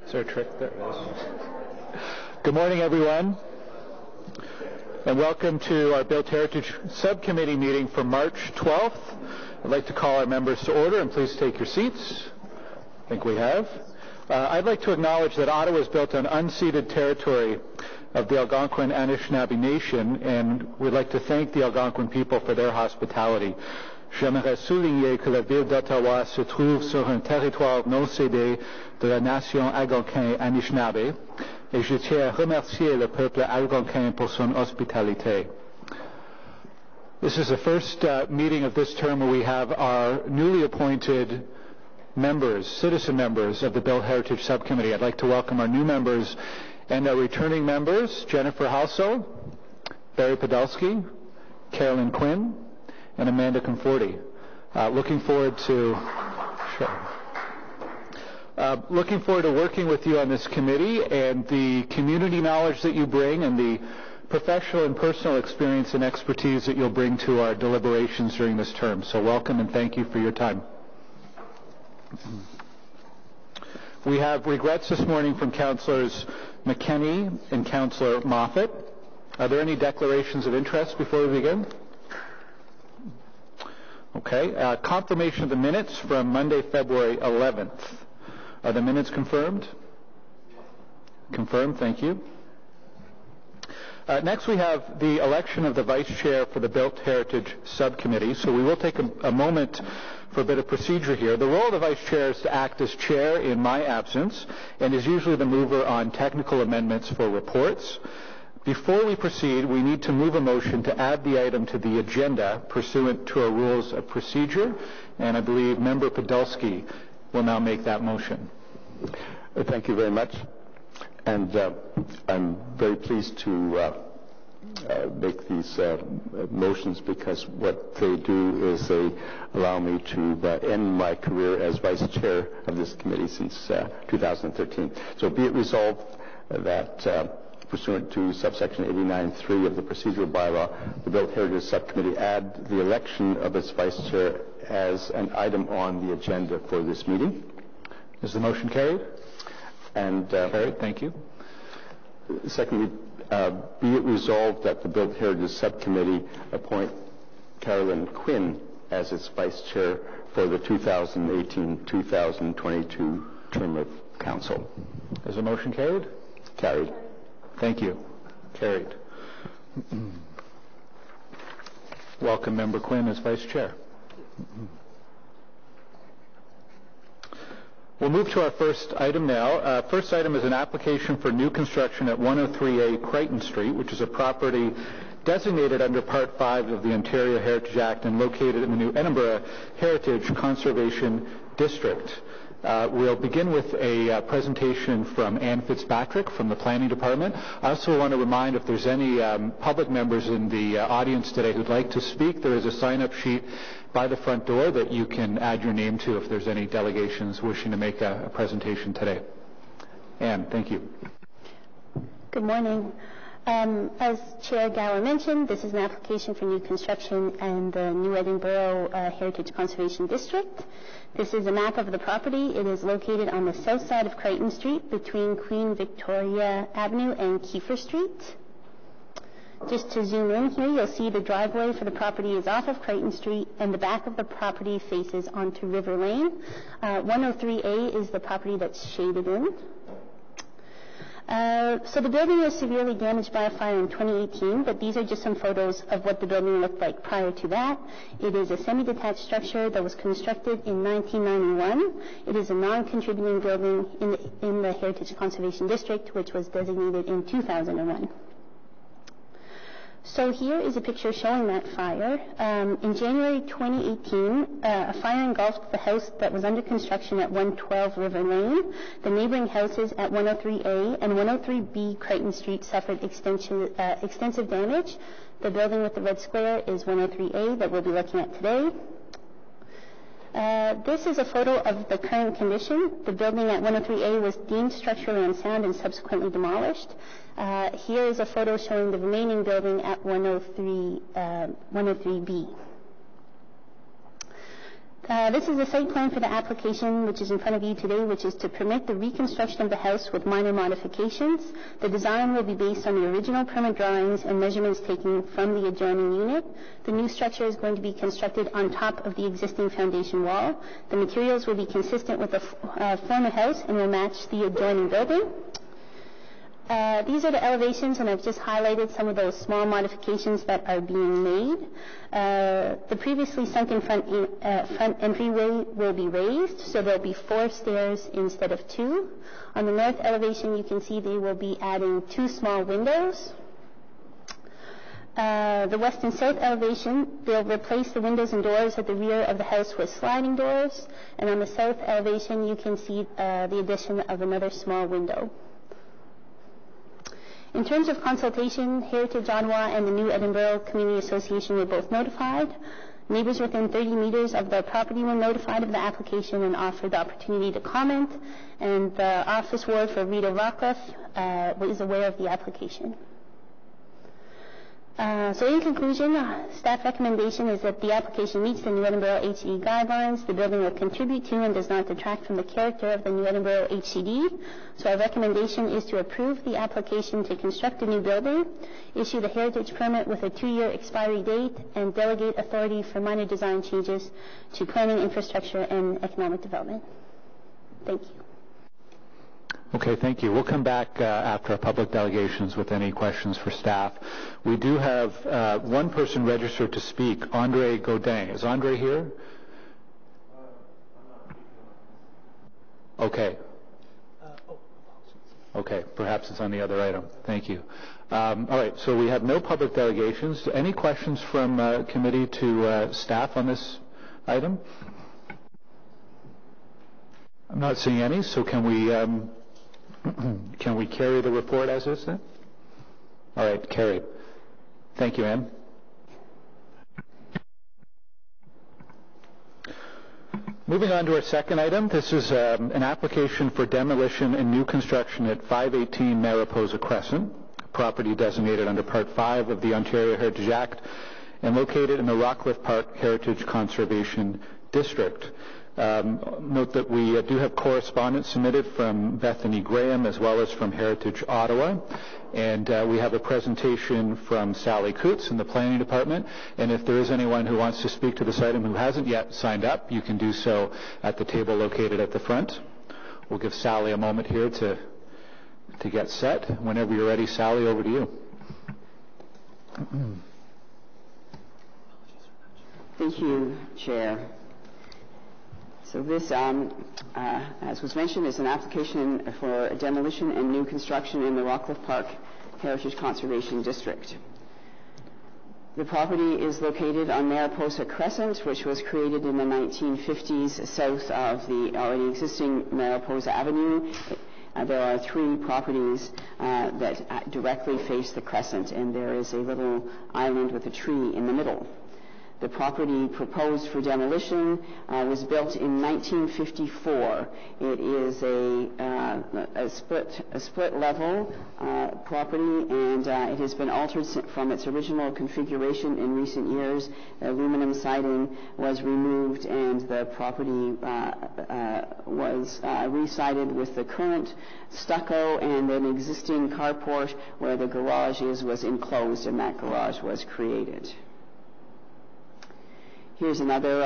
Is there a trick? There it is. Good morning, everyone, and welcome to our Built Heritage Subcommittee meeting for March 12th. I'd like to call our members to order, and please take your seats. I think we have. I'd like to acknowledge that Ottawa is built on unceded territory of the Algonquin Anishinaabe Nation, and we'd like to thank the Algonquin people for their hospitality. J'aimerais souligner que la ville d'Ottawa se trouve sur un territoire non cédé de la nation algonquin Anishinaabe, et je tiens à remercier le peuple algonquin pour son hospitalité. This is the first meeting of this term where we have our newly appointed members, citizen members of the Built Heritage Subcommittee. I'd like to welcome our new members and our returning members, Jennifer Halso, Barry Podolsky, Carolyn Quinn, and Amanda Conforti. Looking forward to working with you on this committee and the community knowledge that you bring and the professional and personal experience and expertise that you'll bring to our deliberations during this term. So welcome and thank you for your time. We have regrets this morning from Councillors McKenney and Councillor Moffat. Are there any declarations of interest before we begin? Okay. Confirmation of the minutes from Monday, February 11th. Are the minutes confirmed? Confirmed. Thank you. Next, we have the election of the Vice Chair for the Built Heritage Subcommittee. So we will take a moment for a bit of procedure here. The role of the Vice Chair is to act as Chair in my absence and is usually the mover on technical amendments for reports. Before we proceed, we need to move a motion to add the item to the agenda pursuant to our rules of procedure, and I believe Member Podolsky will now make that motion. Thank you very much, and I'm very pleased to make these motions because what they do is they allow me to end my career as Vice Chair of this committee since 2013. So be it resolved that pursuant to subsection 89.3 of the procedural bylaw, the Built Heritage Subcommittee add the election of its Vice Chair as an item on the agenda for this meeting. Is the motion carried? And carried. Thank you. Secondly, be it resolved that the Built Heritage Subcommittee appoint Carolyn Quinn as its Vice Chair for the 2018-2022 term of Council. Is the motion carried? Carried. Thank you. Carried. Welcome, Member Quinn, as Vice Chair. We'll move to our first item now. First item is an application for new construction at 103A Crichton Street, which is a property designated under Part 5 of the Ontario Heritage Act and located in the New Edinburgh Heritage Conservation District. We'll begin with a presentation from Anne Fitzpatrick from the Planning Department. I also want to remind if there's any public members in the audience today who'd like to speak, there is a sign-up sheet by the front door that you can add your name to if there's any delegations wishing to make a presentation today. Anne, thank you. Good morning. As Chair Gower mentioned, this is an application for new construction in the New Edinburgh Heritage Conservation District. This is a map of the property. It is located on the south side of Crichton Street between Queen Victoria Avenue and Kiefer Street. Just to zoom in here, you'll see the driveway for the property is off of Crichton Street and the back of the property faces onto River Lane. 103A is the property that's shaded in. So the building was severely damaged by a fire in 2018, but these are just some photos of what the building looked like prior to that. It is a semi-detached structure that was constructed in 1991. It is a non-contributing building in the Heritage Conservation District, which was designated in 2001. So here is a picture showing that fire. In January 2018, a fire engulfed the house that was under construction at 112 River Lane. The neighboring houses at 103A and 103B Crichton Street suffered extensive damage. The building with the red square is 103A that we'll be looking at today. This is a photo of the current condition. The building at 103A was deemed structurally unsound and subsequently demolished. Here is a photo showing the remaining building at 103B. This is the site plan for the application which is in front of you today, which is to permit the reconstruction of the house with minor modifications. The design will be based on the original permit drawings and measurements taken from the adjoining unit. The new structure is going to be constructed on top of the existing foundation wall. The materials will be consistent with the former house and will match the adjoining building. These are the elevations, and I've just highlighted some of those small modifications that are being made. The previously sunken front entryway will be raised, so there'll be 4 stairs instead of 2. On the north elevation, you can see they will be adding 2 small windows. The west and south elevation, they'll replace the windows and doors at the rear of the house with sliding doors, and on the south elevation, you can see the addition of another small window. In terms of consultation, Heritage Ottawa and the New Edinburgh Community Association were both notified. Neighbors within 30 meters of the property were notified of the application and offered the opportunity to comment, and the office ward for Rita Rockcliffe is aware of the application. So in conclusion, staff recommendation is that the application meets the New Edinburgh HCD guidelines. The building will contribute to and does not detract from the character of the New Edinburgh HCD. So our recommendation is to approve the application to construct a new building, issue the heritage permit with a 2-year expiry date, and delegate authority for minor design changes to planning, infrastructure, and economic development. Thank you. Okay, thank you. We'll come back after our public delegations with any questions for staff. We do have one person registered to speak, Andre Godin. Is Andre here? Okay. Okay, perhaps it's on the other item. Thank you. All right, so we have no public delegations. Any questions from committee to staff on this item? I'm not seeing any, so can we carry the report as is then? All right, carried. Thank you, Ann. Moving on to our second item, this is an application for demolition and new construction at 518 Mariposa Crescent, property designated under Part 5 of the Ontario Heritage Act and located in the Rockcliffe Park Heritage Conservation District. Note that we do have correspondence submitted from Bethany Graham as well as from Heritage Ottawa, and we have a presentation from Sally Coots in the Planning Department, and if there is anyone who wants to speak to this item who hasn't yet signed up, you can do so at the table located at the front. We'll give Sally a moment here to get set. Whenever you're ready, Sally, over to you. Thank you, Chair. So this, as was mentioned, is an application for demolition and new construction in the Rockcliffe Park Heritage Conservation District. The property is located on Mariposa Crescent, which was created in the 1950s south of the already existing Mariposa Avenue. There are 3 properties that directly face the crescent, and there is a little island with a tree in the middle. The property proposed for demolition was built in 1954. It is a split level property, and it has been altered from its original configuration in recent years. Aluminum siding was removed, and the property was re-sided with the current stucco, and an existing carport where the garage was enclosed, and that garage was created. Here's another,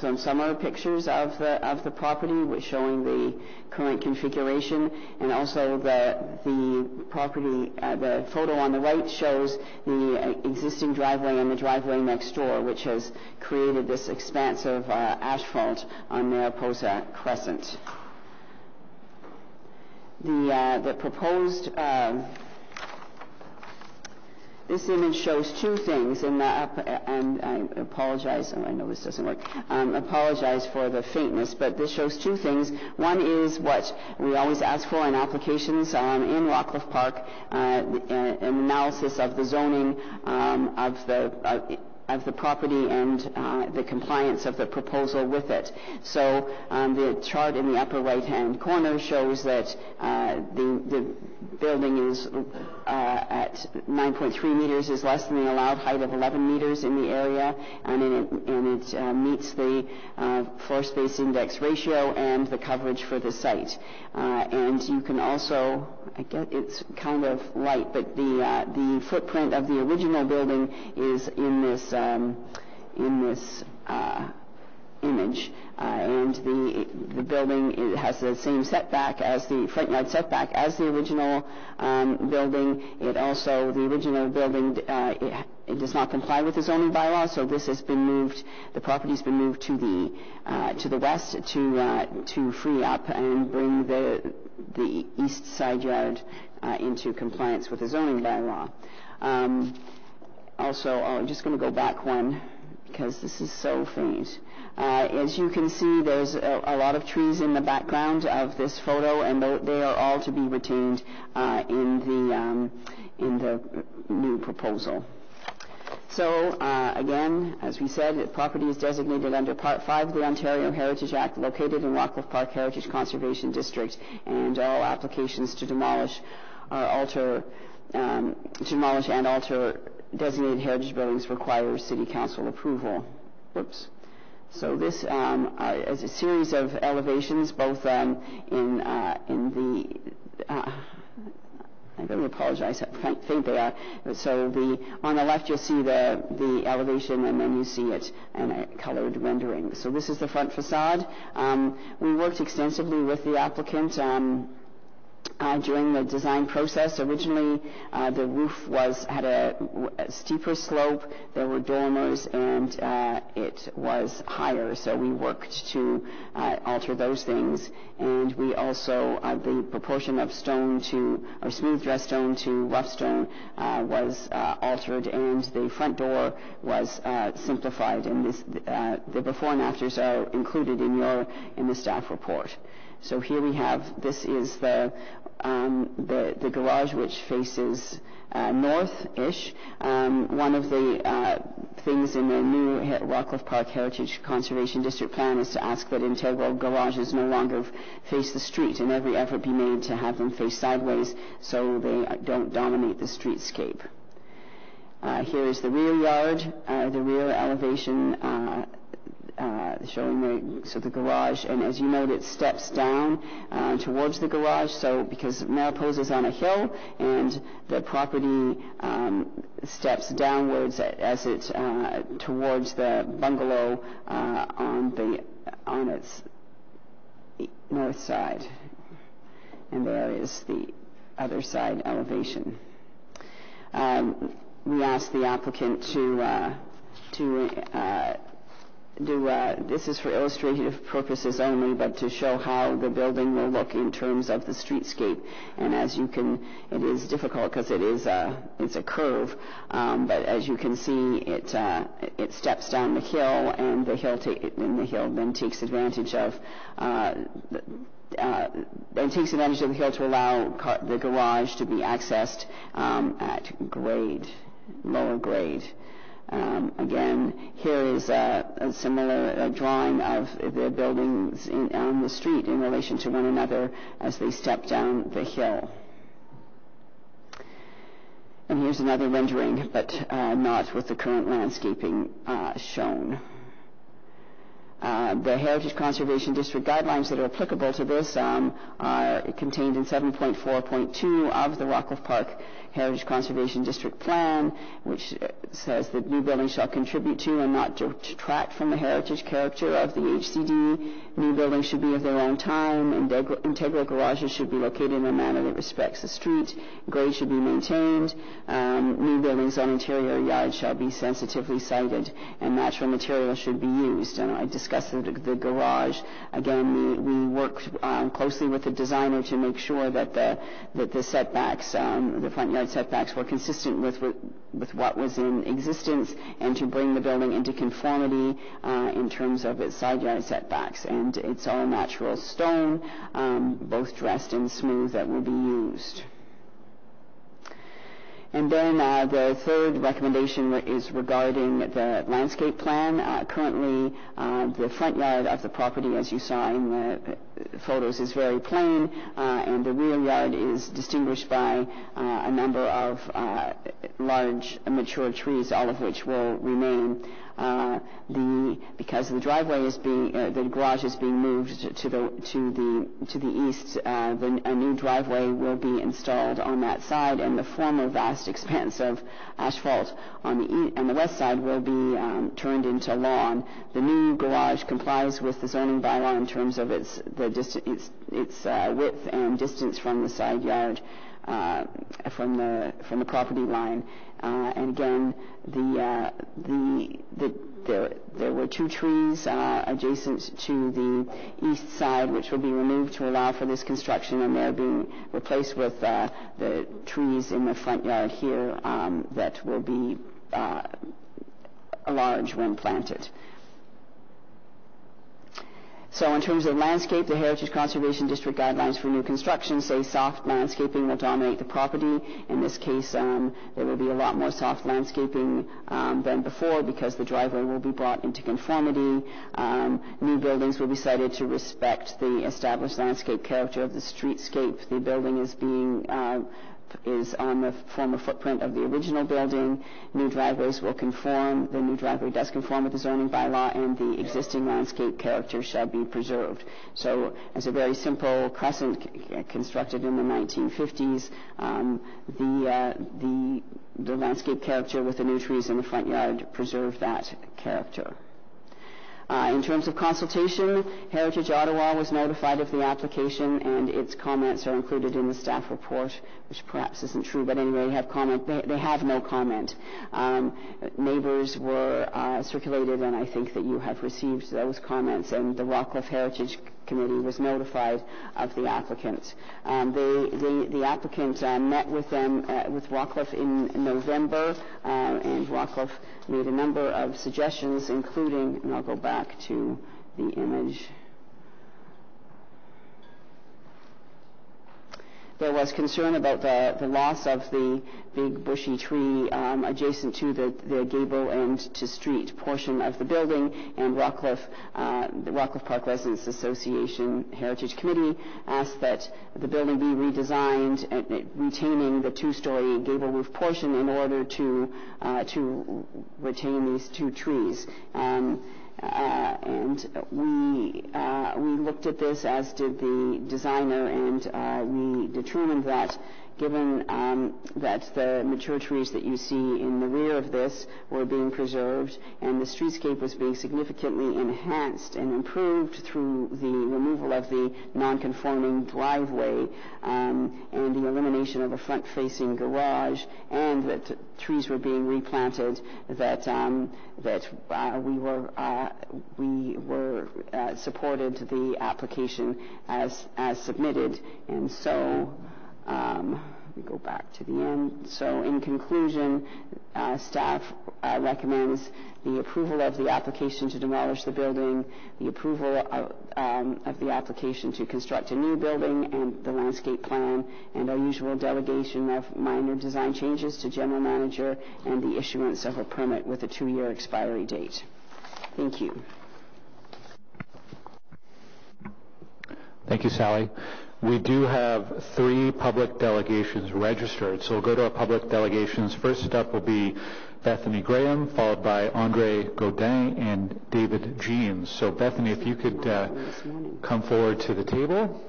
some summer pictures of the property, showing the current configuration, and also the property. The photo on the right shows the existing driveway and the driveway next door, which has created this expanse of asphalt on Mariposa Crescent. The proposed. This image shows 2 things, and I apologize. I know this doesn't work. Apologize for the faintness, but this shows 2 things. One is what we always ask for in applications in Rockcliffe Park, an analysis of the zoning of the property and the compliance of the proposal with it. So the chart in the upper right-hand corner shows that the building is at 9.3 meters is less than the allowed height of 11 meters in the area, and it meets the floor space index ratio and the coverage for the site. And you can also, I get it's kind of light, but the footprint of the original building is in this image, and the building has the same setback as the front yard setback as the original building. It also, the original building, it does not comply with the zoning bylaw, so this has been moved. The property's been moved to the west to free up and bring the east side yard into compliance with the zoning bylaw. Also, I'm just going to go back one, because this is so faint. As you can see, there's a lot of trees in the background of this photo, and they are all to be retained in the new proposal. So, again, as we said, the property is designated under Part 5 of the Ontario Heritage Act, located in Rockcliffe Park Heritage Conservation District, and all applications to demolish and alter designated heritage buildings require City Council approval. Whoops. So this is a series of elevations, both I really apologize how faint they are. So on the left you'll see the elevation, and then you see it in a colored rendering. So this is the front facade. We worked extensively with the applicant during the design process. Originally, the roof had a steeper slope, there were dormers, and it was higher. So we worked to alter those things. And we also, the proportion of stone or smooth dressed stone to rough stone was altered, and the front door was simplified. And the before and afters are included in the staff report. So here we have, this is the garage, which faces north-ish. One of the things in the new Rockcliffe Park Heritage Conservation District plan is to ask that integral garages no longer face the street, and every effort be made to have them face sideways so they don't dominate the streetscape. Here is the rear yard, the rear elevation showing the garage, and as you note, it steps down towards the garage. So because Mariposa is on a hill, and the property steps downwards as it towards the bungalow on its north side, and there is the other side elevation. We asked the applicant this is for illustrative purposes only, but to show how the building will look in terms of the streetscape. And as you can, it is difficult because it's a curve, but as you can see, it steps down the hill, and the hill then takes advantage of the hill to allow the garage to be accessed at lower grade. Again, here is a similar drawing of the buildings on the street in relation to one another as they step down the hill. And here's another rendering, but not with the current landscaping shown. The Heritage Conservation District guidelines that are applicable to this are contained in 7.4.2 of the Rockcliffe Park Heritage Conservation District Plan, which says that new buildings shall contribute to and not detract from the heritage character of the HCD. New buildings should be of their own time. Integral garages should be located in a manner that respects the street. Grade should be maintained. New buildings on interior yards shall be sensitively sited, and natural materials should be used. And I discussed the garage. Again, we worked closely with the designer to make sure that the setbacks, the front yard setbacks, were consistent with what was in existence, and to bring the building into conformity in terms of its side yard setbacks. And it's all natural stone, both dressed and smooth, that will be used. And then the third recommendation is regarding the landscape plan. Currently, the front yard of the property, as you saw in the photos, is very plain, and the rear yard is distinguished by a number of large mature trees, all of which will remain. Because the driveway is being, the garage is being moved to the east, a new driveway will be installed on that side, and the former vast expanse of asphalt on the west side will be turned into lawn. The new garage complies with the zoning bylaw in terms of its width and distance from the side yard, from the property line. And again, there were two trees adjacent to the east side, which will be removed to allow for this construction, and they're being replaced with the trees in the front yard here that will be large when planted. So in terms of landscape, the Heritage Conservation District guidelines for new construction say soft landscaping will dominate the property. In this case, there will be a lot more soft landscaping than before because the driveway will be brought into conformity. New buildings will be sited to respect the established landscape character of the streetscape. The building is on the former footprint of the original building. New driveways will conform. The new driveway does conform with the zoning bylaw, and the existing landscape character shall be preserved. So, as a very simple crescent constructed in the 1950s, the landscape character with the new trees in the front yard preserved that character. In terms of consultation, Heritage Ottawa was notified of the application, and its comments are included in the staff report, which perhaps isn't true, but anyway, they have no comment. Neighbors were circulated, and I think that you have received those comments, and the Rockcliffe Heritage Committee was notified of the applicant. The applicant met with them, with Rockcliffe in November, and Rockcliffe made a number of suggestions, including, and I'll go back to the image. There was concern about the loss of the big bushy tree adjacent to the gable and to street portion of the building, and the Rockcliffe Park Residents Association Heritage Committee asked that the building be redesigned, retaining the two-story gable roof portion in order to retain these two trees. And we looked at this, as did the designer, and we determined that given that the mature trees that you see in the rear of this were being preserved, and the streetscape was being significantly enhanced and improved through the removal of the non-conforming driveway and the elimination of a front-facing garage, and that trees were being replanted, that we were supported the application as submitted, and so. We go back to the end. So in conclusion, staff recommends the approval of the application to demolish the building, the approval of the application to construct a new building, and the landscape plan, and our usual delegation of minor design changes to general manager, and the issuance of a permit with a 2-year expiry date. Thank you. Thank you, Sally. We do have 3 public delegations registered, so we'll go to our public delegations. First up will be Bethany Graham, followed by Andre Godin and David Jeans. So Bethany, if you could come forward to the table.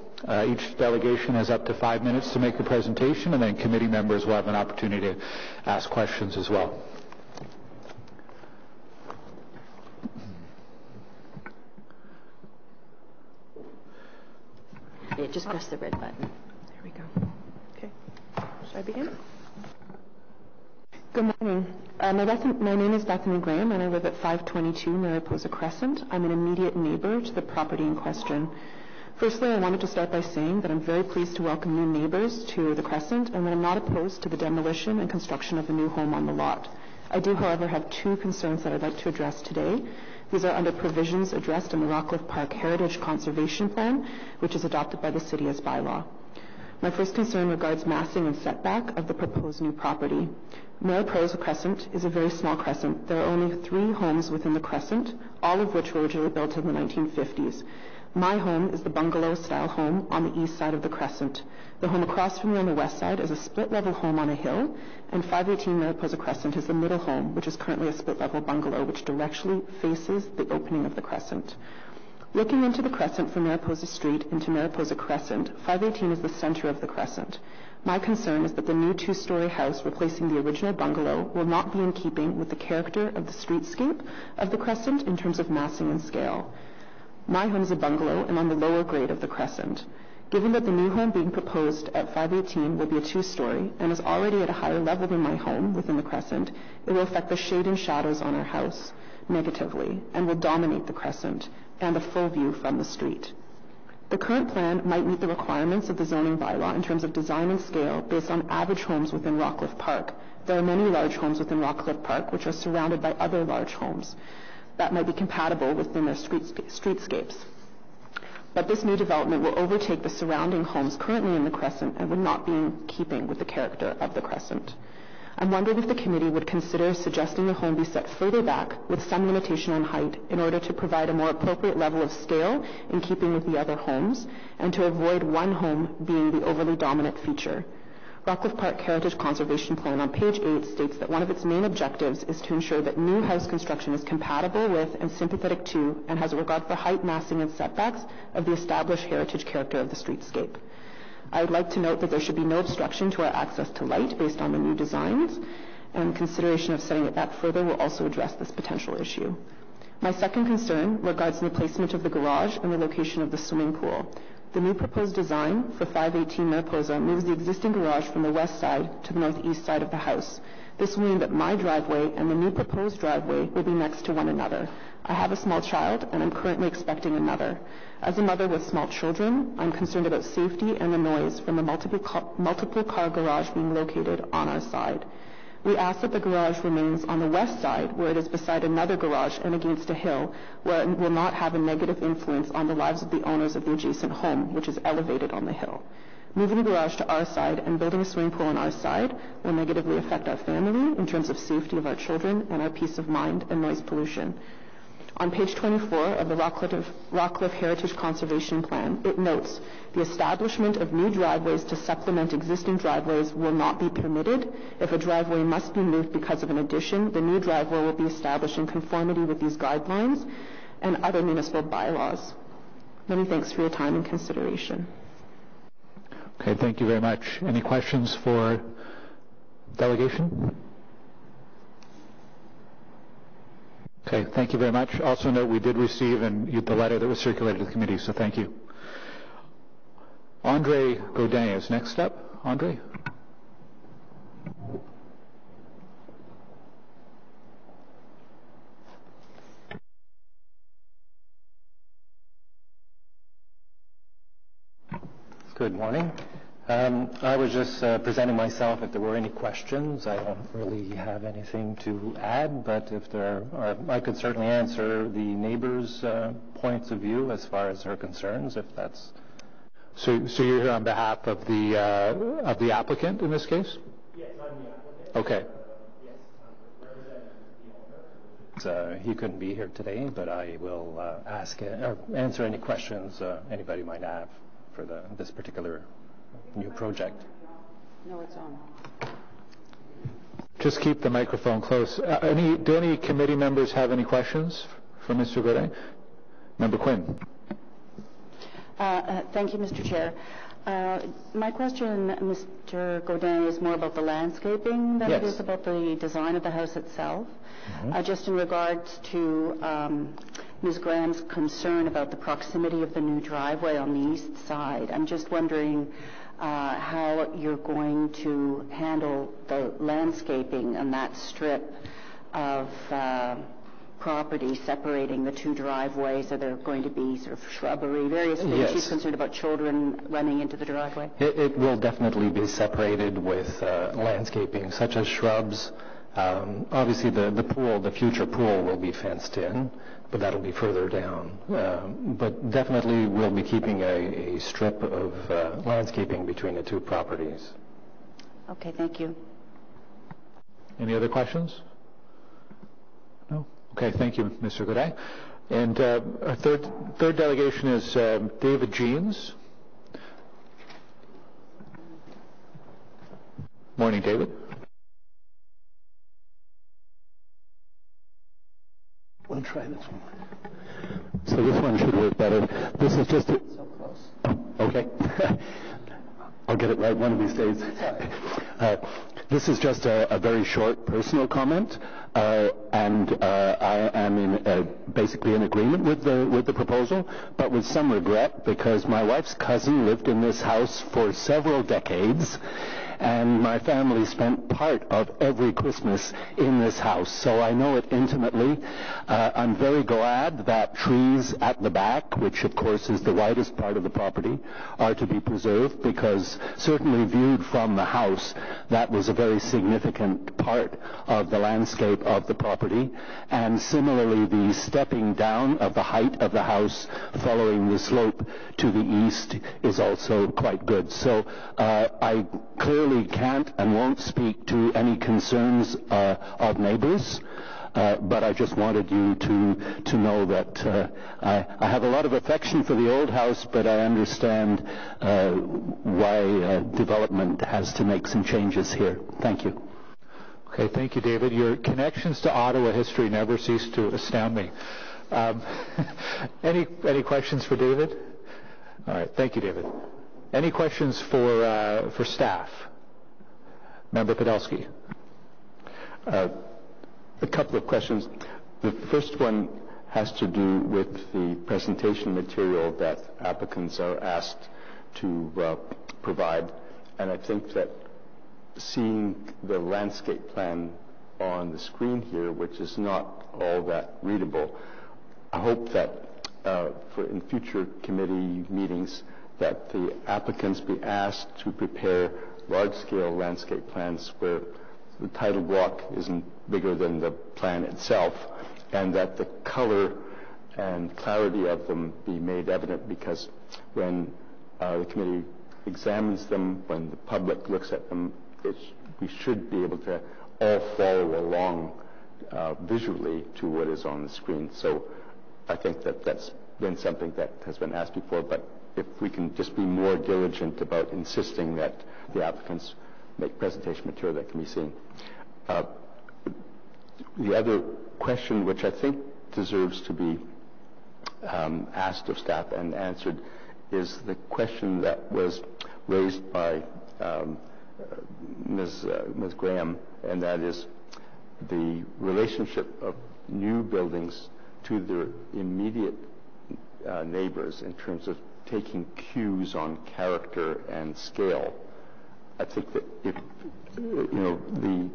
Each delegation has up to 5 minutes to make a presentation, and then committee members will have an opportunity to ask questions as well. Yeah, just press the red button. There we go. Okay. Should I begin? Good morning. My name is Bethany Graham, and I live at 522 Mariposa Crescent. I'm an immediate neighbor to the property in question. Firstly, I wanted to start by saying that I'm very pleased to welcome new neighbors to the Crescent, and that I'm not opposed to the demolition and construction of a new home on the lot. I do, however, have 2 concerns that I'd like to address today. These are under provisions addressed in the Rockcliffe Park Heritage Conservation Plan, which is adopted by the City as bylaw. My first concern regards massing and setback of the proposed new property. Mariposa Crescent is a very small crescent. There are only 3 homes within the crescent, all of which were originally built in the 1950s. My home is the bungalow-style home on the east side of the crescent. The home across from me on the west side is a split-level home on a hill, and 518 Mariposa Crescent is the middle home, which is currently a split-level bungalow, which directly faces the opening of the crescent. Looking into the crescent from Mariposa Street into Mariposa Crescent, 518 is the center of the crescent. My concern is that the new 2-story house replacing the original bungalow will not be in keeping with the character of the streetscape of the crescent in terms of massing and scale. My home is a bungalow and on the lower grade of the crescent. Given that the new home being proposed at 518 will be a 2-story and is already at a higher level than my home within the crescent, it will affect the shade and shadows on our house negatively and will dominate the crescent and the full view from the street. The current plan might meet the requirements of the zoning bylaw in terms of design and scale based on average homes within Rockcliffe Park. There are many large homes within Rockcliffe Park which are surrounded by other large homes that might be compatible within their streetscapes. But this new development will overtake the surrounding homes currently in the crescent and would not be in keeping with the character of the crescent. I'm wondering if the committee would consider suggesting the home be set further back with some limitation on height in order to provide a more appropriate level of scale in keeping with the other homes and to avoid one home being the overly dominant feature. Rockcliffe Park Heritage Conservation Plan on page 8 states that one of its main objectives is to ensure that new house construction is compatible with and sympathetic to and has a regard for height, massing, and setbacks of the established heritage character of the streetscape. I would like to note that there should be no obstruction to our access to light based on the new designs, and consideration of setting it back further will also address this potential issue. My second concern regards the placement of the garage and the location of the swimming pool. The new proposed design for 518 Mariposa moves the existing garage from the west side to the northeast side of the house. This will mean that my driveway and the new proposed driveway will be next to one another. I have a small child, and I'm currently expecting another. As a mother with small children, I'm concerned about safety and the noise from the multiple car garage being located on our side. We ask that the garage remains on the west side, where it is beside another garage and against a hill, where it will not have a negative influence on the lives of the owners of the adjacent home, which is elevated on the hill. Moving the garage to our side and building a swimming pool on our side will negatively affect our family in terms of safety of our children and our peace of mind and noise pollution. On page 24 of the Rockcliffe Heritage Conservation Plan, it notes the establishment of new driveways to supplement existing driveways will not be permitted. If a driveway must be moved because of an addition, the new driveway will be established in conformity with these guidelines and other municipal bylaws. Many thanks for your time and consideration. Okay, thank you very much. Any questions for delegation? Okay, thank you very much. Also note we did receive the letter that was circulated to the committee, so thank you. Andre Godin is next up. Andre? Good morning. I was just presenting myself if there were any questions. I don't really have anything to add, but if there are, I could certainly answer the neighbors' points of view as far as their concerns, if that's... So you're here on behalf of the applicant in this case? Yes, I'm the applicant. Okay. Yes, I'm representing the owner. He couldn't be here today, but I will answer any questions anybody might have for this particular new project. No, it's on. Just keep the microphone close. Do any committee members have any questions for Mr. Godin? Member Quinn. Thank you, Mr. Chair. My question, Mr. Godin, is more about the landscaping than it is about the design of the house itself. Mm-hmm. Just in regards to Ms. Graham's concern about the proximity of the new driveway on the east side, I'm just wondering how you're going to handle the landscaping on that strip of property separating the two driveways. Are there going to be sort of shrubbery, various things? Yes. She's concerned about children running into the driveway. It will definitely be separated with landscaping, such as shrubs, Obviously, the future pool will be fenced in, but that'll be further down. But definitely we'll be keeping a strip of landscaping between the two properties. Okay, thank you. Any other questions? No? Okay, thank you, Mr. Godin. And our third delegation is David Jeans. Morning, David. We'll try this one. So this one should work better. This is just a... So close. Oh, okay. I'll get it right one of these days. This is just a very short personal comment, and I am basically in agreement with the proposal, but with some regret because my wife's cousin lived in this house for several decades, and my family spent part of every Christmas in this house, so I know it intimately. I'm very glad that trees at the back, which of course is the widest part of the property, are to be preserved, because certainly viewed from the house, that was a very significant part of the landscape of the property. And similarly, the stepping down of the height of the house following the slope to the east is also quite good. So I clearly can't and won't speak to any concerns of neighbors, but I just wanted you to know that I have a lot of affection for the old house, but I understand why development has to make some changes here. Thank you. Okay, thank you, David. Your connections to Ottawa history never cease to astound me. Any questions for David? All right, thank you, David. Any questions for staff? Member Podolsky. A couple of questions. The first one has to do with the presentation material that applicants are asked to provide, and I think that seeing the landscape plan on the screen here, which is not all that readable, I hope that for in future committee meetings that the applicants be asked to prepare large-scale landscape plans where the title block isn't bigger than the plan itself, and that the color and clarity of them be made evident, because when the committee examines them, when the public looks at them, we should be able to all follow along visually to what is on the screen. So I think that that's been something that has been asked before, but if we can just be more diligent about insisting that the applicants make presentation material that can be seen. The other question, which I think deserves to be asked of staff and answered, is the question that was raised by Ms. Graham, and that is the relationship of new buildings to their immediate neighbors in terms of taking cues on character and scale. I think that if the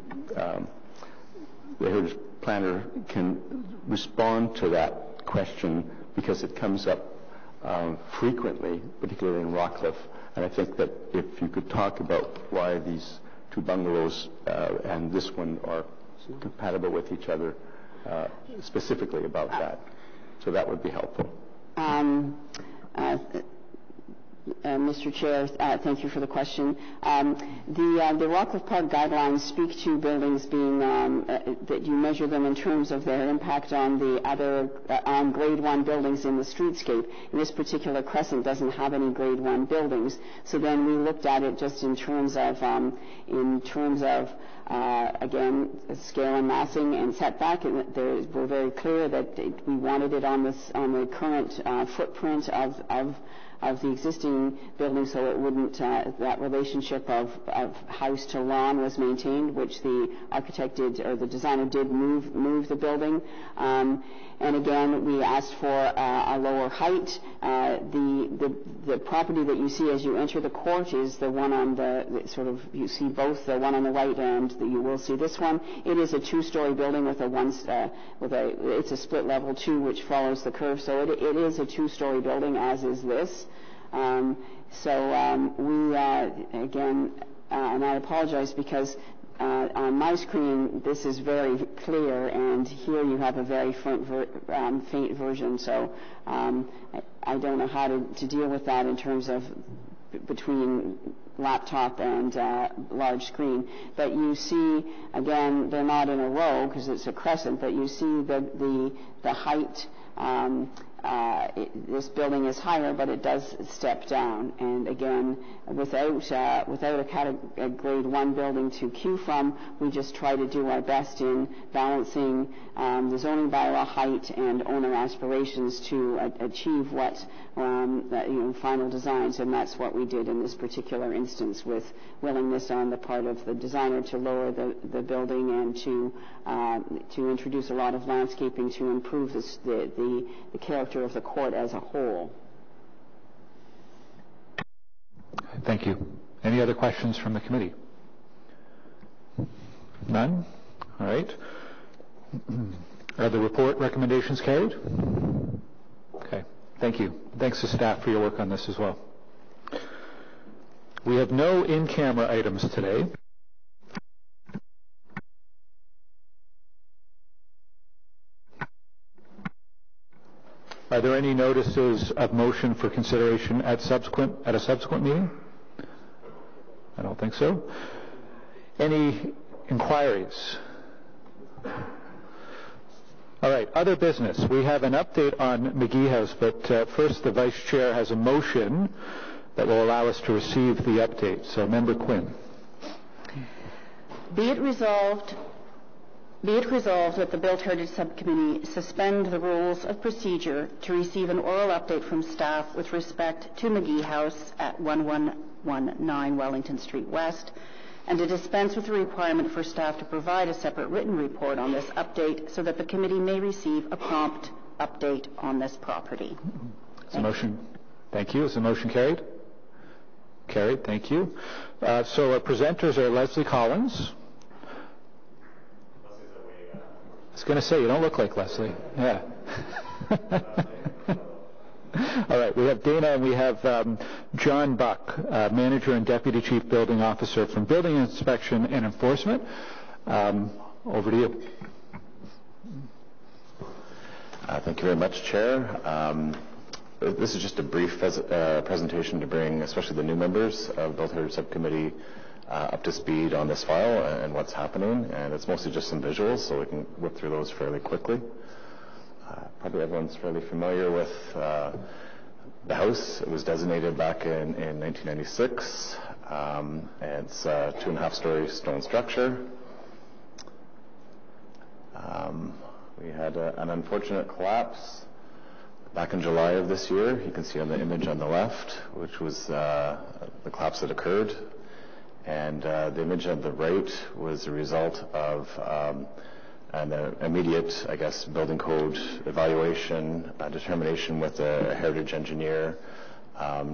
heritage planner can respond to that question, because it comes up frequently, particularly in Rockcliffe, and I think that if you could talk about why these two bungalows and this one are compatible with each other, specifically about that. So that would be helpful. Mr. Chair, thank you for the question. The Rockcliffe Park guidelines speak to buildings being that you measure them in terms of their impact on the other on Grade 1 buildings in the streetscape. And this particular crescent doesn't have any Grade 1 buildings, so then we looked at it just in terms of again, scale and massing and setback. We're very clear that we wanted it on the current footprint of the existing building, so it wouldn't, that relationship of house to lawn was maintained, which the architect did, or the designer did move the building. And again, we asked for a lower height. The property that you see as you enter the court is the one on the sort of, you see both the one on the right and you will see this one. It is a two-story building with it's a split level 2 which follows the curve, so it is a two-story building, as is this. We again, and I apologize because on my screen, this is very clear, and here you have a very faint version. So I don't know how to deal with that in terms of between laptop and large screen. But you see, again, they're not in a row because it's a crescent, but you see the height. This building is higher, but it does step down. And again, without a grade 1 building to cue from, we just try to do our best in balancing the zoning bylaw height and owner aspirations to achieve what final designs. And that's what we did in this particular instance, with willingness on the part of the designer to lower the building and to introduce a lot of landscaping to improve the character of the court as a whole. Thank you. Any other questions from the committee? None? All right. Are the report recommendations carried? Okay. Thank you. Thanks to staff for your work on this as well. We have no in-camera items today. Are there any notices of motion for consideration at a subsequent meeting? I don't think so. Any inquiries? All right, other business. We have an update on McGee House, but first the Vice Chair has a motion that will allow us to receive the update. So, Member Quinn. Be it resolved that the Built Heritage Subcommittee suspend the rules of procedure to receive an oral update from staff with respect to McGee House at 1119 Wellington Street West, and to dispense with the requirement for staff to provide a separate written report on this update so that the committee may receive a prompt update on this property. Is the motion? Thank you. Is the motion carried? Carried. Thank you. So our presenters are Leslie Collins. I was going to say, you don't look like Leslie. Yeah. All right. We have Dana and we have John Buck, Manager and Deputy Chief Building Officer from Building Inspection and Enforcement. Over to you. Thank you very much, Chair. This is just a brief presentation to bring especially the new members of Built Heritage Subcommittee up to speed on this file and what's happening, and it's mostly just some visuals, so we can whip through those fairly quickly. Probably everyone's fairly familiar with the house. It was designated back in 1996. It's a 2.5-story stone structure. We had an unfortunate collapse back in July of this year. You can see on the image on the left, which was the collapse that occurred. And the image on the right was a result of an immediate, building code evaluation, determination with a heritage engineer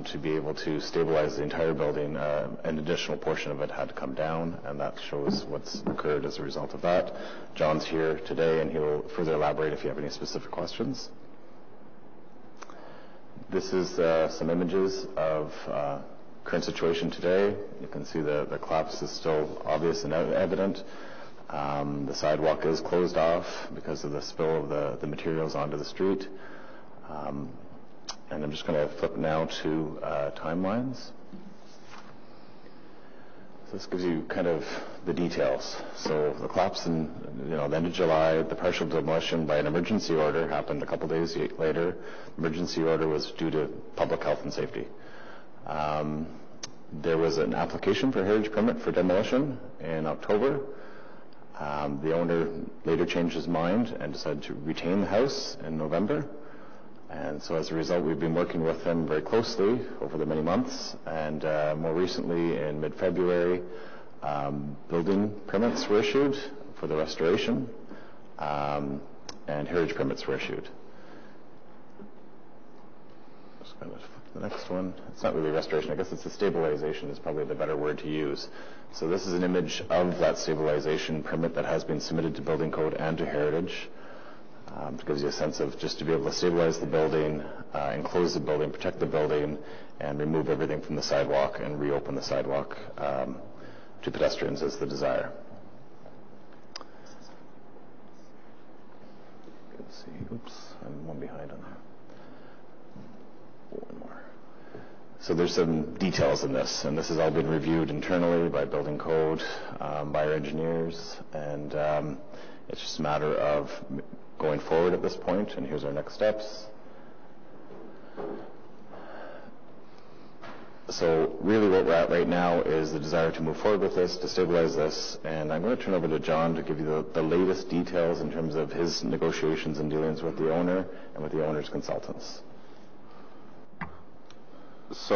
to be able to stabilize the entire building. An additional portion of it had to come down, and that shows what's occurred as a result of that. John's here today, and he will further elaborate if you have any specific questions. This is some images of current situation today. You can see the collapse is still obvious and evident. The sidewalk is closed off because of the spill of the materials onto the street. And I'm just going to flip now to timelines. So this gives you kind of the details. So the collapse in the end of July, the partial demolition by an emergency order happened a couple days later. Emergency order was due to public health and safety. There was an application for a heritage permit for demolition in October. The owner later changed his mind and decided to retain the house in November. And so as a result, we've been working with them very closely over the many months. And more recently, in mid-February, building permits were issued for the restoration, and heritage permits were issued. Just going to flip to the next one. It's not really restoration. I guess it's a stabilization is probably the better word to use. So this is an image of that stabilization permit that has been submitted to Building Code and to Heritage. It gives you a sense of just to be able to stabilize the building, enclose the building, protect the building, and remove everything from the sidewalk and reopen the sidewalk to pedestrians as the desire. Let's see. Oops, I'm one behind on there. One more. So there's some details in this, and this has all been reviewed internally by building code, by our engineers, and it's just a matter of going forward at this point, and here's our next steps. So really what we're at right now is the desire to move forward with this, to stabilize this, and I'm going to turn over to John to give you the latest details in terms of his negotiations and dealings with the owner and with the owner's consultants. So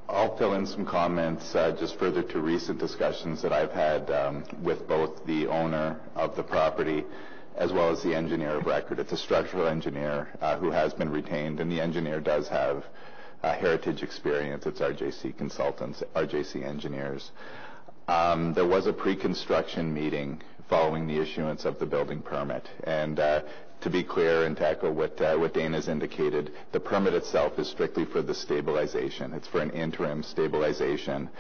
I'll fill in some comments just further to recent discussions that I've had with both the owner of the property as well as the engineer of record. It's a structural engineer who has been retained, and the engineer does have heritage experience. It's RJC Consultants, RJC Engineers. There was a pre-construction meeting following the issuance of the building permit, and to be clear and to echo what Dane has indicated, the permit itself is strictly for the stabilization. It's for an interim stabilization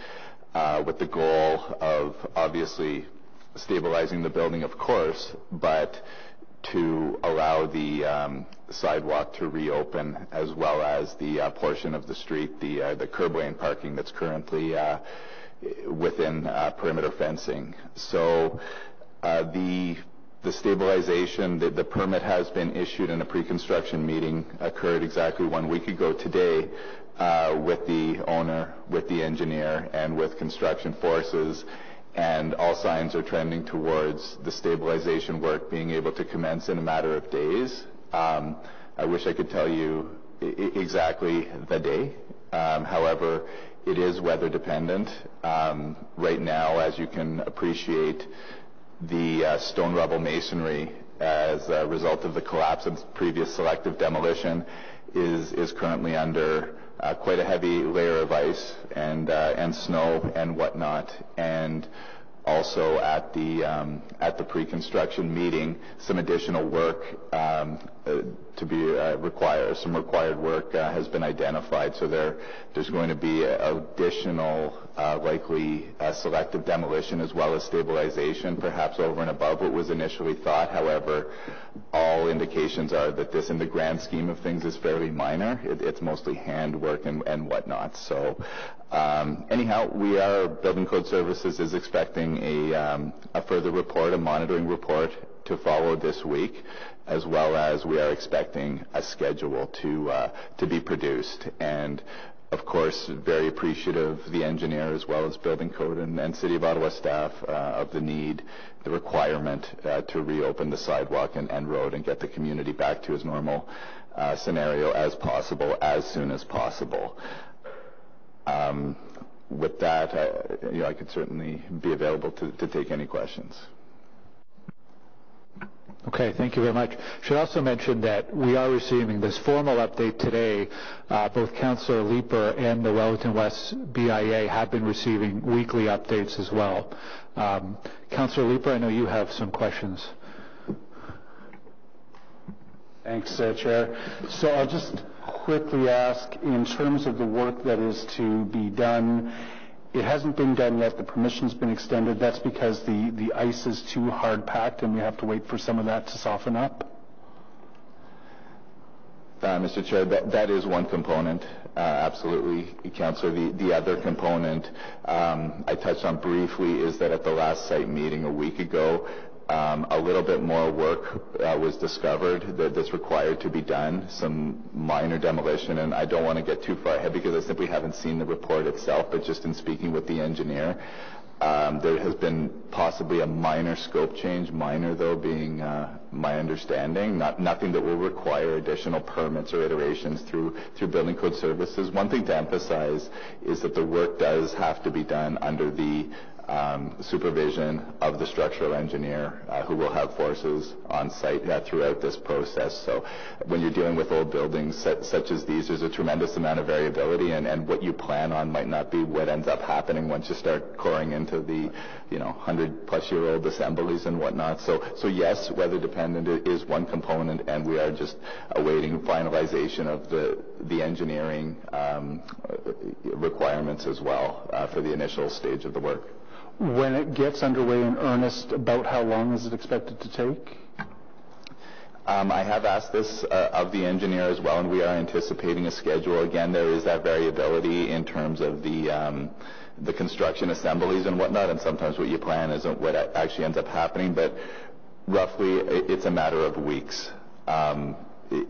with the goal of obviously stabilizing the building, of course, but to allow the sidewalk to reopen, as well as the portion of the street, the curb lane parking that's currently within perimeter fencing. So the stabilization, the permit has been issued, and a pre-construction meeting occurred exactly 1 week ago today with the owner, with the engineer, and with construction forces, and all signs are trending towards the stabilization work being able to commence in a matter of days. I wish I could tell you exactly the day. However, it is weather dependent. Right now, as you can appreciate, the stone rubble masonry, as a result of the collapse of previous selective demolition, is currently under quite a heavy layer of ice and snow and whatnot. And also at the pre-construction meeting, some additional work to be required. Some required work has been identified. So there's going to be additional likely selective demolition as well as stabilization, perhaps over and above what was initially thought. However, all indications are that this, in the grand scheme of things, is fairly minor. It's mostly handwork and whatnot. So anyhow, Building Code Services is expecting a further report, a monitoring report, to follow this week, as well as we are expecting a schedule to be produced. And of course, very appreciative, the engineer as well as Building Code and City of Ottawa staff, of the need, the requirement to reopen the sidewalk and road and get the community back to its normal scenario as possible, as soon as possible. With that, I could certainly be available to take any questions. Okay, thank you very much. Should also mention that we are receiving this formal update today. Both Councillor Leeper and the Wellington West BIA have been receiving weekly updates as well. Councillor Leeper, I know you have some questions. Thanks, Chair. So I'll just quickly ask, in terms of the work that is to be done, it hasn't been done yet. The permission's been extended. That's because the ice is too hard packed and we have to wait for some of that to soften up? Mr. Chair, that is one component. Absolutely, Councillor. The other component I touched on briefly is that at the last site meeting a week ago, a little bit more work was discovered that's required to be done, some minor demolition, and I don't want to get too far ahead because I simply haven't seen the report itself, but just in speaking with the engineer, there has been possibly a minor scope change, minor though being my understanding, nothing that will require additional permits or iterations through Building Code Services. One thing to emphasize is that the work does have to be done under the supervision of the structural engineer, who will have forces on site throughout this process. So when you're dealing with old buildings such as these, there's a tremendous amount of variability, and what you plan on might not be what ends up happening once you start coring into the 100-plus-year-old assemblies and whatnot. So yes, weather dependent is one component, and we are just awaiting finalization of the engineering requirements as well for the initial stage of the work. When it gets underway in earnest, about how long is it expected to take? I have asked this of the engineer as well, and we are anticipating a schedule. Again, there is that variability in terms of the construction assemblies and whatnot, and sometimes what you plan isn't what actually ends up happening, but roughly it's a matter of weeks.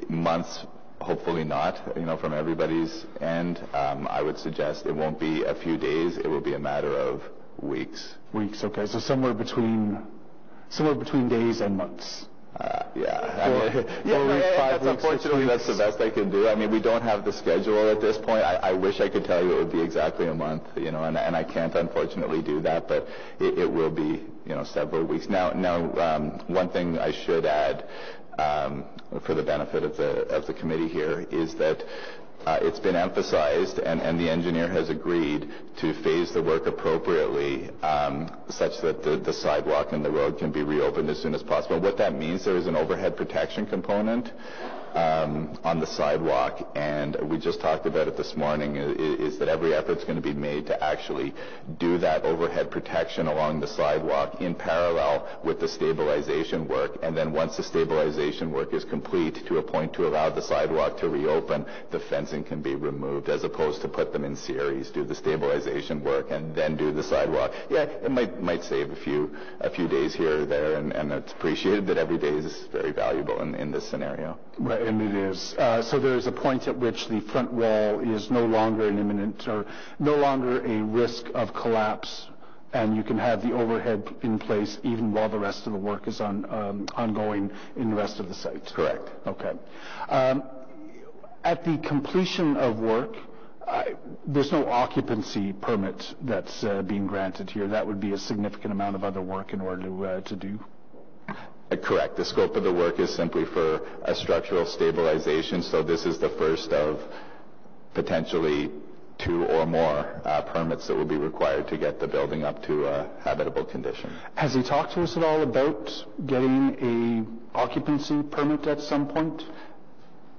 Months, hopefully not, from everybody's end. I would suggest it won't be a few days, it will be a matter of weeks. Weeks, okay. So somewhere between days and months. Unfortunately, that's the best I can do. I mean, we don't have the schedule at this point. I wish I could tell you it would be exactly a month, and I can't unfortunately do that, but it will be, several weeks. Now, one thing I should add, for the benefit of the committee here, is that it's been emphasized, and the engineer has agreed to phase the work appropriately, such that the sidewalk and the road can be reopened as soon as possible. What that means, there is an overhead protection component on the sidewalk, and we just talked about it this morning, is that every effort is going to be made to actually do that overhead protection along the sidewalk in parallel with the stabilization work, and then once the stabilization work is complete to a point to allow the sidewalk to reopen, the fencing can be removed, as opposed to put them in series, do the stabilization work and then do the sidewalk. Yeah, it might save a few days here or there, and it's appreciated that every day is very valuable in this scenario. Right, and it is. So there is a point at which the front wall is no longer an imminent or no longer a risk of collapse, and you can have the overhead in place even while the rest of the work is ongoing in the rest of the site. Correct. Okay. At the completion of work, there's no occupancy permit that's being granted here. That would be a significant amount of other work in order to do. Correct. The scope of the work is simply for a structural stabilization, so this is the first of potentially 2 or more permits that will be required to get the building up to a habitable condition. Has he talked to us at all about getting a occupancy permit at some point?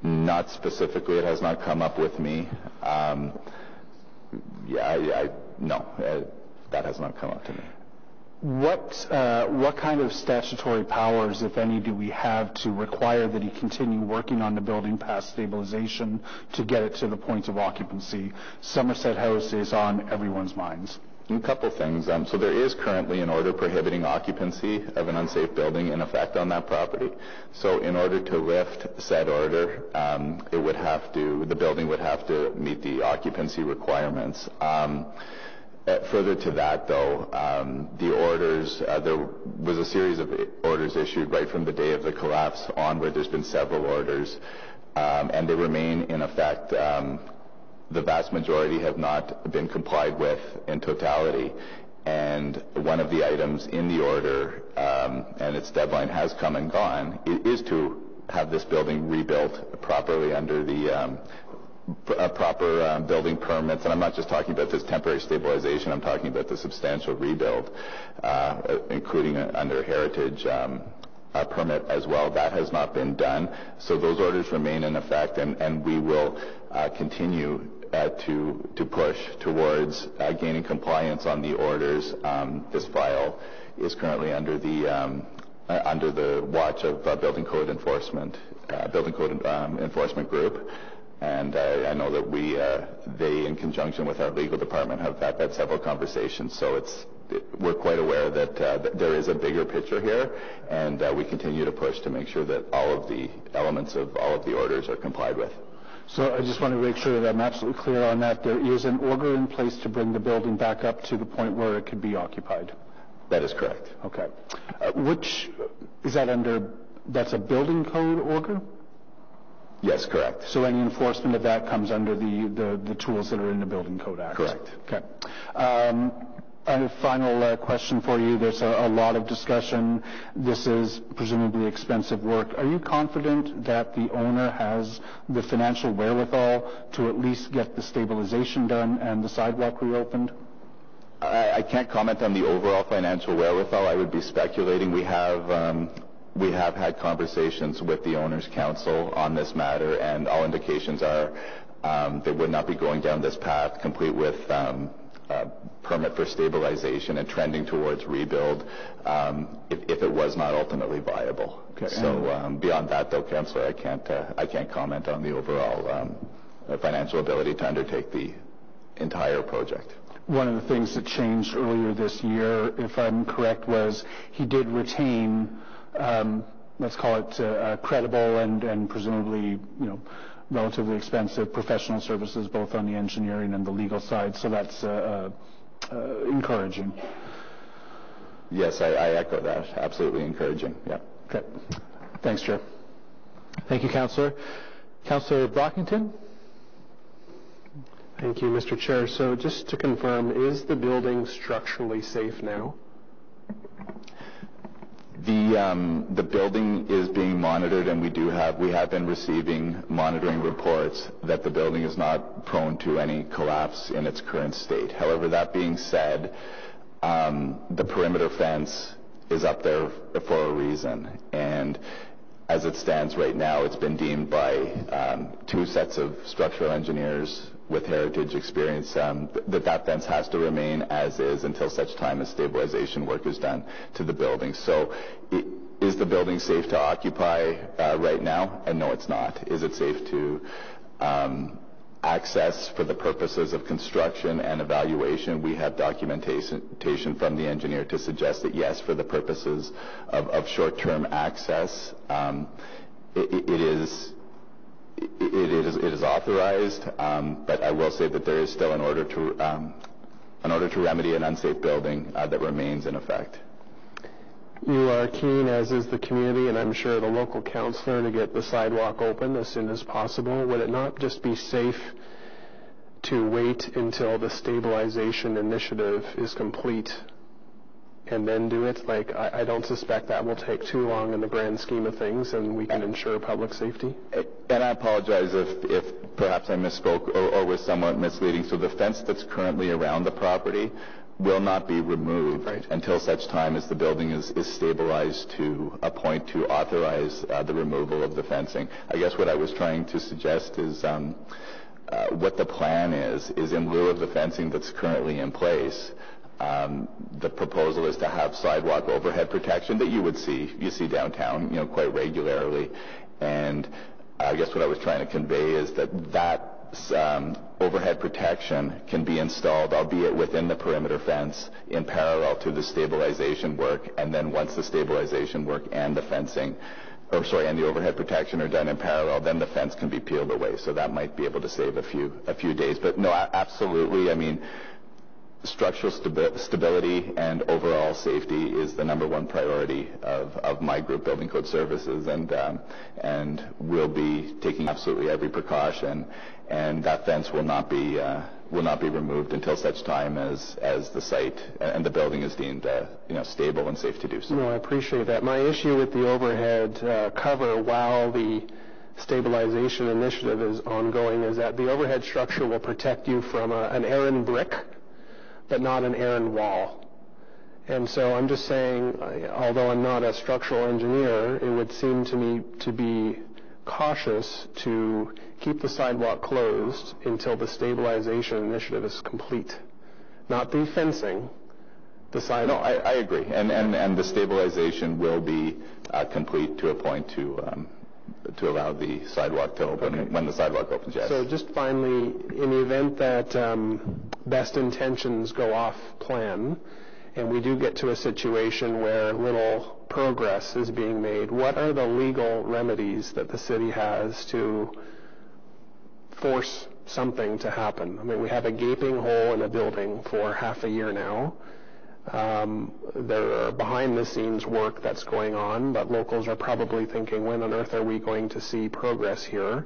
Not specifically. It has not come up with me. No, that has not come up to me. What kind of statutory powers, if any, do we have to require that he continue working on the building past stabilization to get it to the point of occupancy? Somerset House is on everyone's minds. A couple things. So there is currently an order prohibiting occupancy of an unsafe building in effect on that property. So in order to lift said order, the building would have to meet the occupancy requirements. Further to that, though, the orders, there was a series of orders issued right from the day of the collapse onward. There's been several orders, and they remain in effect. The vast majority have not been complied with in totality. And one of the items in the order, and its deadline has come and gone, is to have this building rebuilt properly under the proper building permits. And I'm not just talking about this temporary stabilization, I'm talking about the substantial rebuild, including under heritage permit as well. That has not been done. So those orders remain in effect, and we will continue to push towards gaining compliance on the orders. This file is currently under the watch of Building Code Enforcement Group. And I know that they, in conjunction with our legal department, have had several conversations. So we're quite aware that there is a bigger picture here, and we continue to push to make sure that all of the elements of all of the orders are complied with. So I just want to make sure that I'm absolutely clear on that. There is an order in place to bring the building back up to the point where it could be occupied. That is correct. Okay. Which is that under? That's a building code order? Yes, correct. So any enforcement of that comes under the tools that are in the Building Code Act? Correct. Okay. A final question for you. There's a lot of discussion. This is presumably expensive work. Are you confident that the owner has the financial wherewithal to at least get the stabilization done and the sidewalk reopened? I can't comment on the overall financial wherewithal. I would be speculating. We have had conversations with the owner's council on this matter, and all indications are they would not be going down this path complete with permit for stabilization and trending towards rebuild if it was not ultimately viable. Okay. So beyond that, though, Councillor, I can't comment on the overall financial ability to undertake the entire project. One of the things that changed earlier this year, if I'm correct, was he did retain, let's call it credible and presumably, relatively expensive professional services, both on the engineering and the legal side. So that's encouraging. Yes, I echo that. Absolutely encouraging. Yeah. Okay. Thanks, Chair. Thank you, Councillor. Councillor Brockington? Thank you, Mr. Chair. So just to confirm, is the building structurally safe now? The building is being monitored, and we have been receiving monitoring reports that the building is not prone to any collapse in its current state. However, that being said, the perimeter fence is up there for a reason, and as it stands right now, it's been deemed by 2 sets of structural engineers with heritage experience that fence has to remain as is until such time as stabilization work is done to the building. So is the building safe to occupy right now? And no, it's not. Is it safe to access for the purposes of construction and evaluation? We have documentation from the engineer to suggest that yes, for the purposes of short-term access, it is authorized, but I will say that there is still an order to remedy an unsafe building that remains in effect. You are keen, as is the community, and I'm sure the local councillor, to get the sidewalk open as soon as possible. Would it not just be safe to wait until the stabilization initiative is complete and then do it? Like, I don't suspect that will take too long in the grand scheme of things, and we can ensure public safety. And I apologize if perhaps I misspoke or was somewhat misleading. So the fence that's currently around the property will not be removed until such time as the building is stabilized to a point to authorize the removal of the fencing. I guess what I was trying to suggest is what the plan is in lieu of the fencing that's currently in place. The proposal is to have sidewalk overhead protection that you see downtown, quite regularly. And I guess what I was trying to convey is that overhead protection can be installed, albeit within the perimeter fence, in parallel to the stabilization work. And then once the stabilization work and the fencing, and the overhead protection are done in parallel, then the fence can be peeled away. So that might be able to save a few days. But no, absolutely. I mean, structural stability and overall safety is the number one priority of my group, Building Code Services, and we'll be taking absolutely every precaution, and that fence will not be removed until such time as the site and the building is deemed stable and safe to do so. No, I appreciate that. My issue with the overhead cover while the stabilization initiative is ongoing is that the overhead structure will protect you from an Aaron brick, but not an Aaron wall. And so I'm just saying, although I'm not a structural engineer, it would seem to me to be cautious to keep the sidewalk closed until the stabilization initiative is complete. Not the fencing, the sidewalk. No, I agree. And the stabilization will be complete to a point to allow the sidewalk to open when the sidewalk opens, yes. So just finally, in the event that best intentions go off plan and we do get to a situation where little progress is being made, what are the legal remedies that the city has to force something to happen? I mean, we have a gaping hole in a building for half a year now. There are behind-the-scenes work that's going on, but locals are probably thinking, when on earth are we going to see progress here?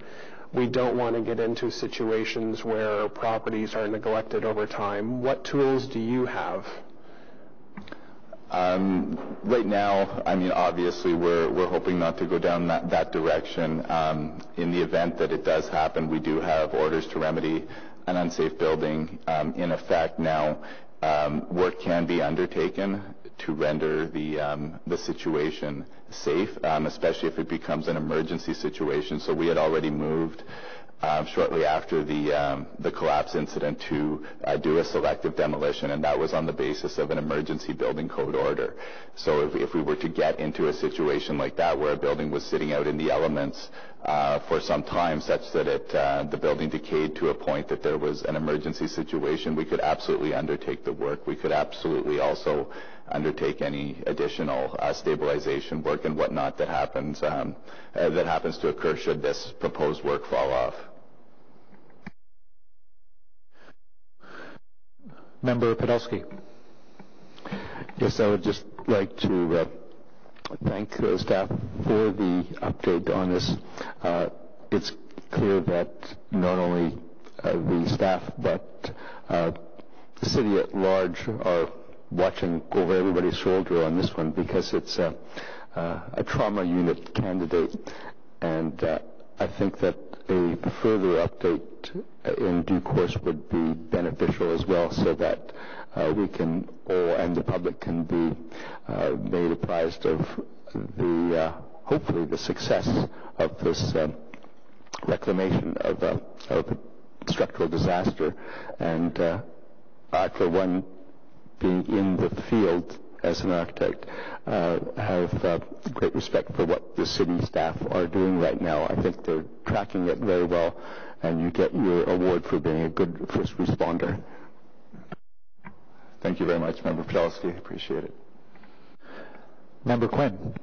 We don't want to get into situations where properties are neglected over time. What tools do you have? Right now, I mean, obviously, we're hoping not to go down that direction. In the event that it does happen, we do have orders to remedy an unsafe building in effect now. Work can be undertaken to render the situation safe, especially if it becomes an emergency situation. So we had already moved shortly after the collapse incident to do a selective demolition, and that was on the basis of an emergency building code order. So if we were to get into a situation like that where a building was sitting out in the elements for some time such that the building decayed to a point that there was an emergency situation, we could absolutely undertake the work. We could absolutely also undertake any additional stabilization work and whatnot that happens to occur should this proposed work fall off. Member Podolsky. Yes, I would just like to thank staff for the update on this. It's clear that not only the staff but the city at large are watching over everybody's shoulder on this one, because it's a trauma unit candidate, and I think that a further update in due course would be beneficial as well, so that we can all, and the public can be made apprised of the hopefully the success of this reclamation of a structural disaster. And I, for one, being in the field as an architect, have great respect for what the city staff are doing right now. I think they're tracking it very well, and you get your award for being a good first responder. Thank you very much, Member Podolsky. Appreciate it. Member Quinn.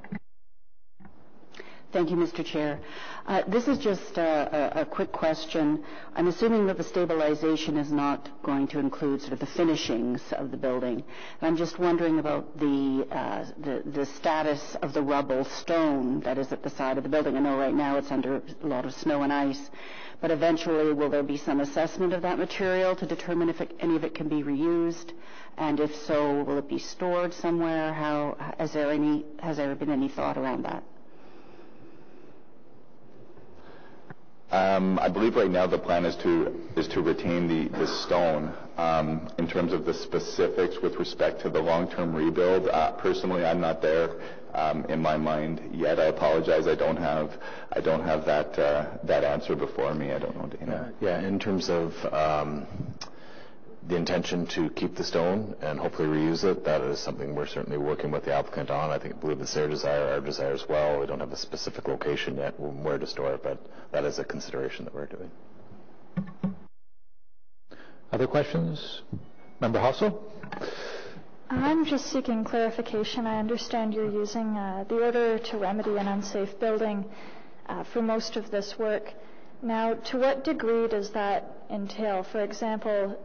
Thank you, Mr. Chair. This is just a quick question. I'm assuming that the stabilization is not going to include sort of the finishings of the building. And I'm just wondering about the status of the rubble stone that is at the side of the building. I know right now it's under a lot of snow and ice, but eventually will there be some assessment of that material to determine if any of it can be reused? And if so, will it be stored somewhere? Has there been any thought around that? I believe right now the plan is to retain the stone. In terms of the specifics with respect to the long-term rebuild, personally, I'm not there in my mind yet. I apologize. I don't have that answer before me. I don't know, Dana. Yeah. In terms of the intention to keep the stone and hopefully reuse it, that is something we're certainly working with the applicant on. I believe it's their desire, our desire as well. We don't have a specific location yet where to store it, but that is a consideration that we're doing. Other questions? Member Hossel? I'm just seeking clarification. I understand you're using the order to remedy an unsafe building for most of this work. Now, to what degree does that entail? For example,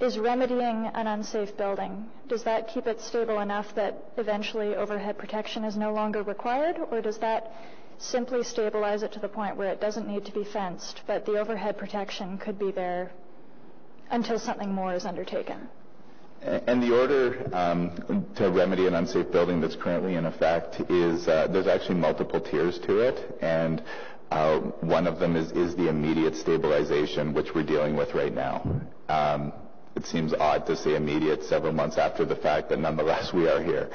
is remedying an unsafe building, does that keep it stable enough that eventually overhead protection is no longer required, or does that simply stabilize it to the point where it doesn't need to be fenced, but the overhead protection could be there until something more is undertaken? And the order to remedy an unsafe building that's currently in effect is there's actually multiple tiers to it, and one of them is the immediate stabilization, which we're dealing with right now. It seems odd to say immediate several months after the fact, but nonetheless we are here.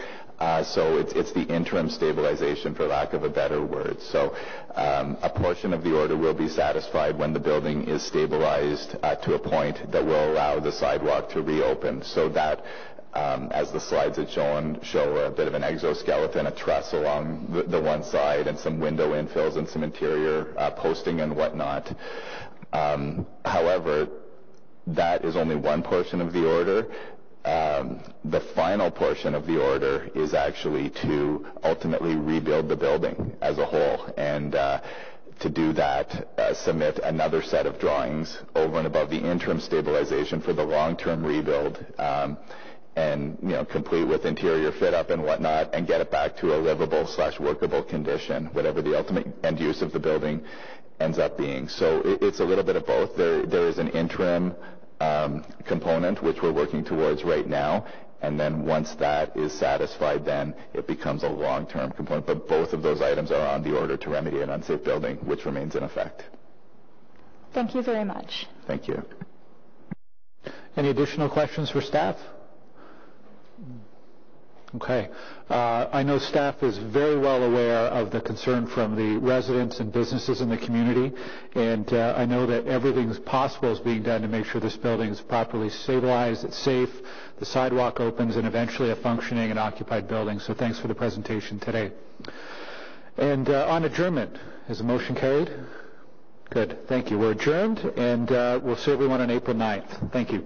So it's the interim stabilization, for lack of a better word. So a portion of the order will be satisfied when the building is stabilized to a point that will allow the sidewalk to reopen. So that, as the slides had show a bit of an exoskeleton, a truss along the one side, and some window infills and some interior posting and whatnot. However, that is only one portion of the order. The final portion of the order is actually to ultimately rebuild the building as a whole, and to do that, submit another set of drawings over and above the interim stabilization for the long-term rebuild, and complete with interior fit-up and whatnot, and get it back to a livable/workable condition, whatever the ultimate end use of the building ends up being. So it's a little bit of both. There is an interim component which we're working towards right now, and then once that is satisfied, then it becomes a long-term component. But both of those items are on the order to remedy an unsafe building, which remains in effect. Thank you very much. Thank you. Any additional questions for staff? Okay. I know staff is very well aware of the concern from the residents and businesses in the community, and I know that everything possible is being done to make sure this building is properly stabilized, it's safe, the sidewalk opens, and eventually a functioning and occupied building. So thanks for the presentation today. And on adjournment, is the motion carried? Good. Thank you. We're adjourned, and we'll see everyone on April 9th. Thank you.